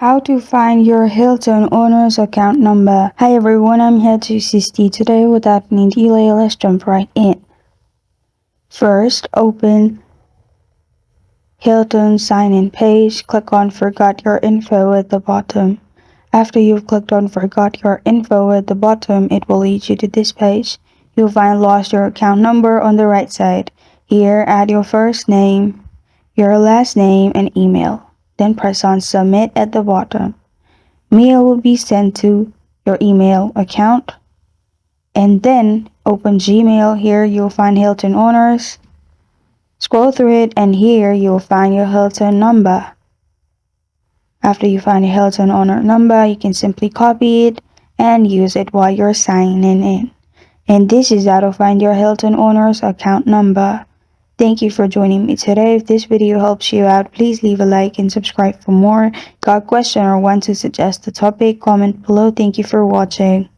How to find your Hilton Honors account number. Hi everyone, I'm here to assist you today. Without any delay, let's jump right in. First, open Hilton sign-in page. Click on Forgot Your Info at the bottom. After you've clicked on Forgot Your Info at the bottom, it will lead you to this page. You'll find Lost Your Account Number on the right side. Here, add your first name, your last name, and email. Then press on Submit at the bottom. Mail will be sent to your email account, and then open Gmail. Here you'll find Hilton Honors. Scroll through it, and here you'll find your Hilton number. After you find your Hilton Honor number, you can simply copy it and use it while you're signing in. And this is how to find your Hilton Honors account number. Thank you for joining me today. If this video helps you out, please leave a like and subscribe for more. Got a question or want to suggest a topic? Comment below. Thank you for watching.